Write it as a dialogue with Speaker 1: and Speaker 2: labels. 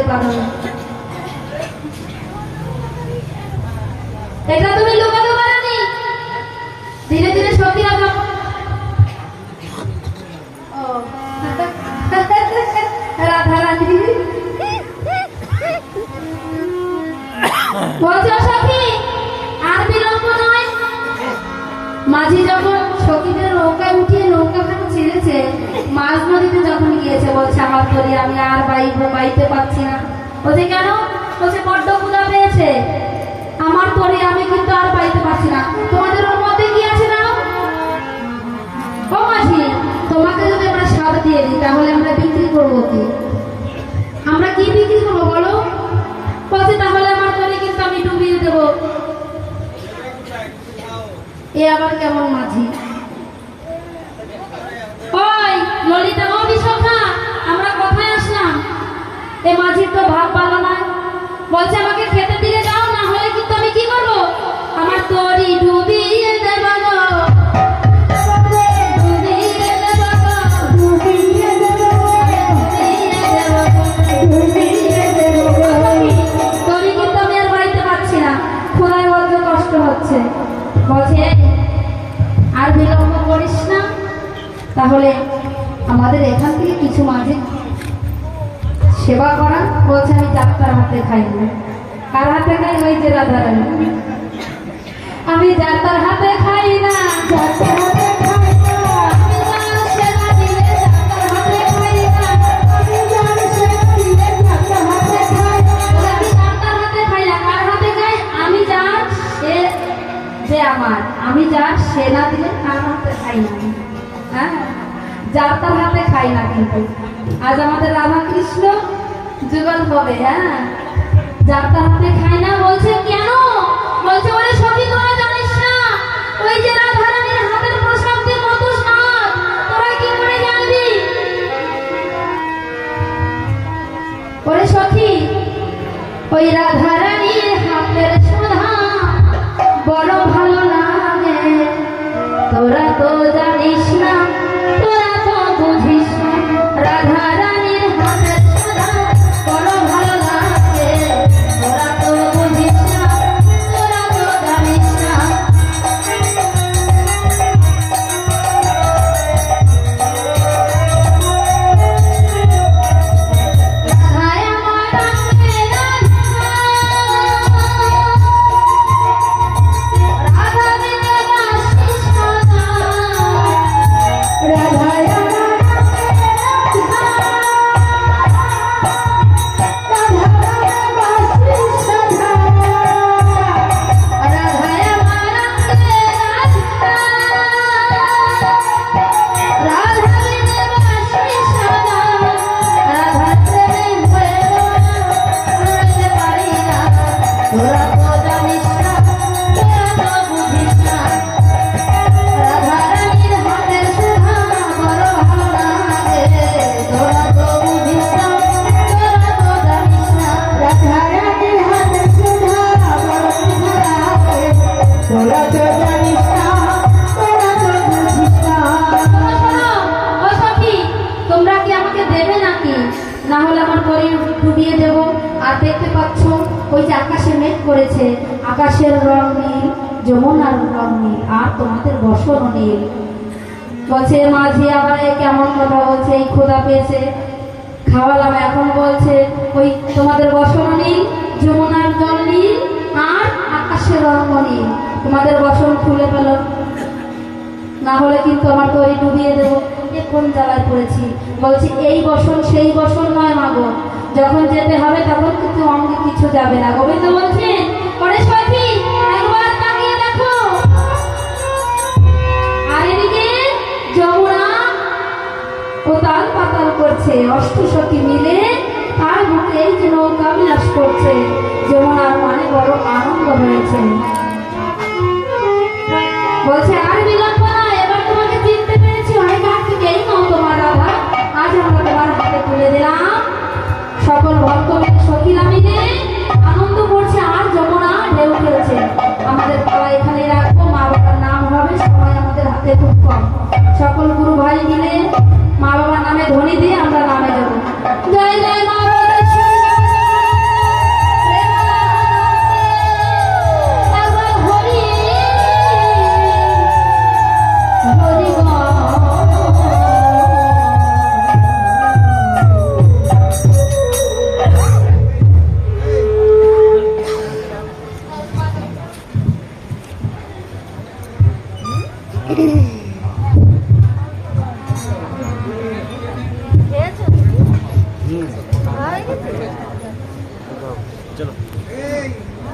Speaker 1: পারো। এটা তুমি লুকাতে পারোনি। ধীরে ধীরে সখীরা রাধারানী বলছো সখী আর বিলম্ব নয়। মাঝি যখন সখীদের নৌকায় উঠিয়ে নৌকাখানা ছেড়েছে, মাঝ নদীতে যখন গিয়েছে, বলছে আমার তরি আমি আর বাইতে পারছি না। বলছে কেন? বলছে বড্ড ক্ষুধা পেয়েছে আমার তরি, আমি কিন্তু আর বাইতে পারছি না। তোমাদের ওর মধ্যে কি আছে না? ও মাঝি, তোমাকে যদি আমরা সার দিয়ে দিই তাহলে আমরা বিক্রি করবো কি? আমরা কি বিক্রি করবো বলো? বলছে তাহলে আমার তরি কিন্তু আমি ডুবিয়ে দেবো। এ আবার কেমন মাঝি? ওই ললিতা ও বিশাখা, আমরা কোথায় আসলাম? এ মাঝির তো ভাব ভালো নয়। বলছে আমাকে খেতে দিলে দাও, না হলে কিন্তু আমি কি করবো? আমার তরি ডুবিয়ে দেব গো, ডুবিয়ে দেব গো, ডুবিয়ে দেব গো, ডুবিয়ে দেব গো। তরি কিন্তু আমি আর বাড়িতে পারছি না, খোদায় বলতে কষ্ট হচ্ছে। বলছে আর বিলম্ব করিস না, তাহলে আমাদের এখান থেকে কিছু মাঝে সেবা করা। বলছে আমি যাত্রার হাতে খাই না। কার হাতে খাই? ওই যে রাধারানী। আমি যাত্রার হাতে খাই না, যাত্রার হাতে খাই না। আমি যার সেবা দিলে যাত্রার হাতে খাই না, আমি যার সেবা দিলে যাত্রার হাতে খাই না। আমি যাত্রার হাতে খাই না। কার হাতে খাই? আমি যার সে যে আমার, আমি যার সে না দিলে তার হাতে খাই না। হ্যাঁ, যাত্রার হাতে খাই না। কিন্তু আজ আমাদের রাধা কৃষ্ণ যুগল হবে। হ্যাঁ, যাত্রার হাতে খাই না। বলছে কেন? বলছে ওরে সখী তোরা জানিস না, ওই যে রাধারানীর হাতের প্রসাদের কত স্বাদ, তোরা কি করে জানবি? ওরে সখী, ওই রাধারানীর হাতের সুধা বড় ভালো লাগে। তোরা তো জানিস না, তোরা তো বুঝিস না, রাধারানীর হাতের সুধা বড় ভালো লাগে। তোরা তো বুঝিস না, তোরা তো জানিস না। রাধায় আমার রাধে রাধা, রাধা বিনে বাসি সদা। রাধায় আমার রাধে রাধা, রাধা বাসি সদা। রাধায় আমার রাধে রাধা, রাধা বিনে বাসি সদা। রাধা প্রেমে হয়ে রইতে পারি না। তোরা তো জানিস না, তোরা তো বুঝিস না, রাধারানীর হাতের সুধা বড় ভালো লাগে। তোরা তো বুঝিস না, তোরা তো জানিস না, রাধারানীর হাতের সুধা বড় ভালো লাগে। তোরা তো জানিস না, তোরা তো বুঝিস না। ও সখী, তোমরা কি আমাকে দেবে নাকি? না হলে আমার শরীর ডুবিয়ে দেব। আর দেখতে পাচ্ছ ওই যে আকাশে মেঘ করেছে, আকাশের রং নীল, যমুনার রং নীল, আর তোমাদের বসন নীল। বলছে মাঝি আবার এ কেমন কথা বলছে? এই ক্ষুধা পেয়েছে, খাওয়ালাম, এখন বলছে ওই তোমাদের বসন নীল, যমুনার জল নীল, আর আকাশের রং নীল। তোমাদের বসন খুলে ফেলো, না হলে কিন্তু আমার তরি ডুবিয়ে দেবো। এ কোন জ্বালায় পড়েছি? বলছি এই বসন সেই বসন নয় মাগো, যখন যেতে হবে তখন কিন্তু অঙ্গে কিছু যাবে না। গোবিন্দ বলছেন ওরে সখী একবার তাকিয়ে দেখো, আর এদিকে যমুনা উতাল পাতাল করছে, অষ্ট সখী মিলে তার বুকে এই যে নৌকা বিলাস করছে। যমুনার মানে বড় আনন্দ হয়েছে। বলছে আর বিলম্ব না, এবার তোমাকে চিনতে পেরেছি, অনেক আগ থেকে এই নাও তোমার রাধা, আজ আমরা তোমার হাতে তুলে দিলাম। সকল ভক্ত সখীরা মিলে আনন্দ করছে, আর যমুনা ঢেউ খেলছে। আমাদের পালা এখানে রাখবো, মা বাবার নাম হবে, সময় আমাদের হাতে খুব কম। সকল গুরু ভাই মিলে মা বাবার নামে ধ্বনি দিয়ে আমরা নামে যাবো। জয় জয় মা বাবা।
Speaker 2: চলো